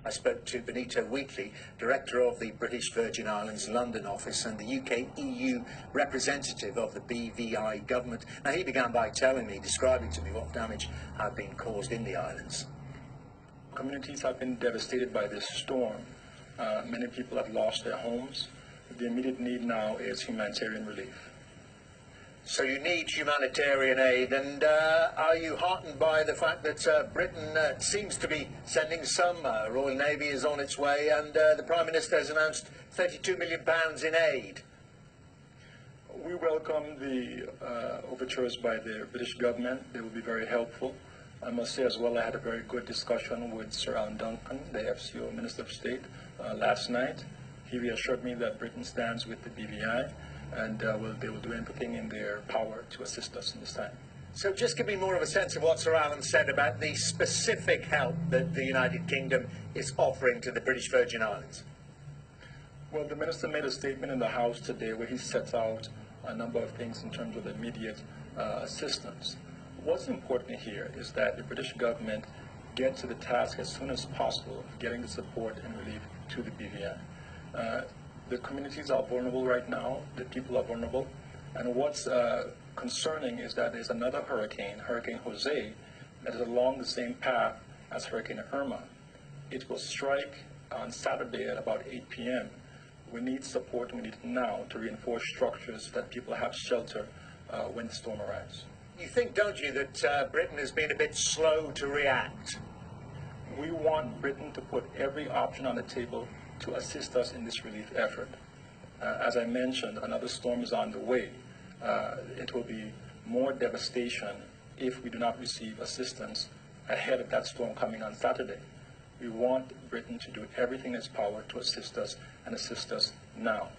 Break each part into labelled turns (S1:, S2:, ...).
S1: I spoke to Benito Wheatley, Director of the British Virgin Islands London office and the UK EU representative of the BVI government. Now, he began by describing to me what damage had been caused in the islands.
S2: Communities have been devastated by this storm. Many people have lost their homes. The immediate need now is humanitarian relief.
S1: So you need humanitarian aid, and are you heartened by the fact that Britain seems to be sending some? Royal Navy is on its way, and the Prime Minister has announced £32 million in aid.
S2: We welcome the overtures by the British government. They will be very helpful. I must say as well, I had a very good discussion with Sir Alan Duncan, the FCO Minister of State, last night. He reassured me that Britain stands with the BVI, and they will do everything in their power to assist us in this time.
S1: So just give me more of a sense of what Sir Alan said about the specific help that the United Kingdom is offering to the British Virgin Islands.
S2: Well, the Minister made a statement in the House today where he sets out a number of things in terms of immediate assistance. What's important here is that the British government get to the task as soon as possible of getting the support and relief to the BVI. The communities are vulnerable right now, the people are vulnerable, and what's concerning is that there's another hurricane, Hurricane Jose, that is along the same path as Hurricane Irma. It will strike on Saturday at about 8 p.m. We need support, we need it now to reinforce structures so that people have shelter when the storm arrives.
S1: You think, don't you, that Britain has been a bit slow to react?
S2: We want Britain to put every option on the table to assist us in this relief effort. As I mentioned, another storm is on the way. It will be more devastation if we do not receive assistance ahead of that storm coming on Saturday. We want Britain to do everything in its power to assist us and assist us now.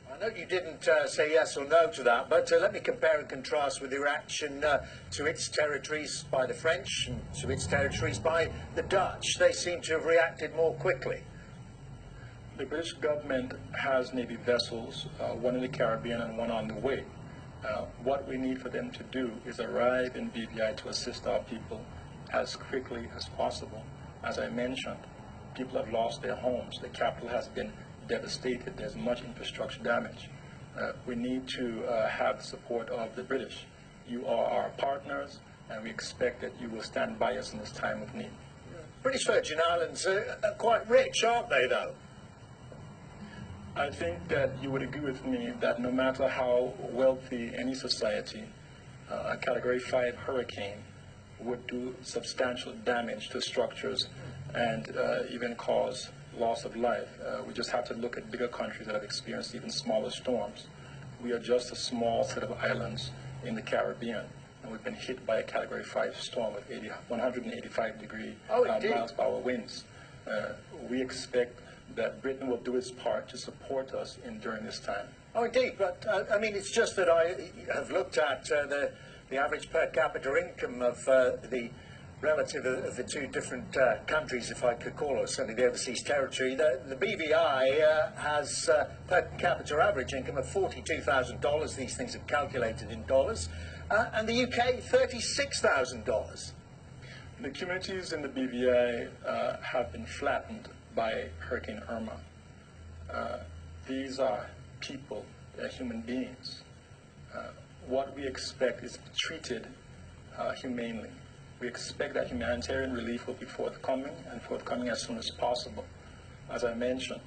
S1: I know you didn't say yes or no to that, but let me compare and contrast with the reaction to its territories by the French and to its territories by the Dutch. They seem to have reacted more quickly.
S2: The British government has Navy vessels, one in the Caribbean and one on the way. What we need for them to do is arrive in BVI to assist our people as quickly as possible. As I mentioned, people have lost their homes. The capital has been devastated. There's much infrastructure damage. We need to have the support of the British. You are our partners, and we expect that you will stand by us in this time of need.
S1: British Virgin Islands are quite rich, aren't they, though?
S2: I think that you would agree with me that no matter how wealthy any society, a Category 5 hurricane would do substantial damage to structures and even cause loss of life. We just have to look at bigger countries that have experienced even smaller storms. We are just a small set of islands in the Caribbean, and we've been hit by a Category 5 storm with 185 degree miles per hour winds. We expect that Britain will do its part to support us during this time.
S1: Oh, indeed, but I mean, it's just that I have looked at the average per capita income of the relative of the two different countries, if I could call it, certainly the overseas territory. The BVI has per capita average income of $42,000. These things are calculated in dollars. And the UK, $36,000.
S2: The communities in the BVI have been flattened by Hurricane Irma. These are people, they're human beings. What we expect is treated humanely. We expect that humanitarian relief will be forthcoming and forthcoming as soon as possible. As I mentioned,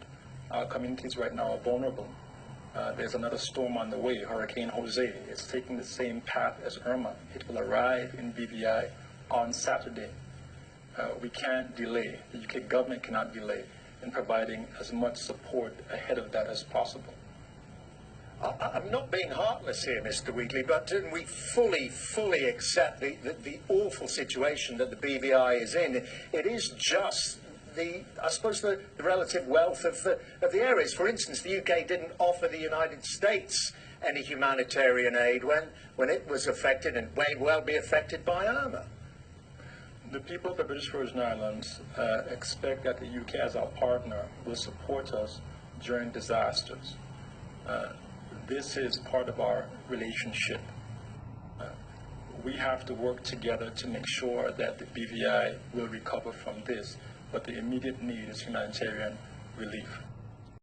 S2: our communities right now are vulnerable. There's another storm on the way, Hurricane Jose. It's taking the same path as Irma. It will arrive in BVI on Saturday. We can't delay, the UK government cannot delay in providing as much support ahead of that as possible.
S1: I'm not being heartless here, Mr. Wheatley, but we fully accept the awful situation that the BVI is in. It is just I suppose the relative wealth of the areas. For instance, the UK didn't offer the United States any humanitarian aid when it was affected and may well be affected by Irma.
S2: The people of the British Virgin Islands expect that the UK as our partner will support us during disasters. This is part of our relationship. We have to work together to make sure that the BVI will recover from this. but the immediate need is humanitarian relief.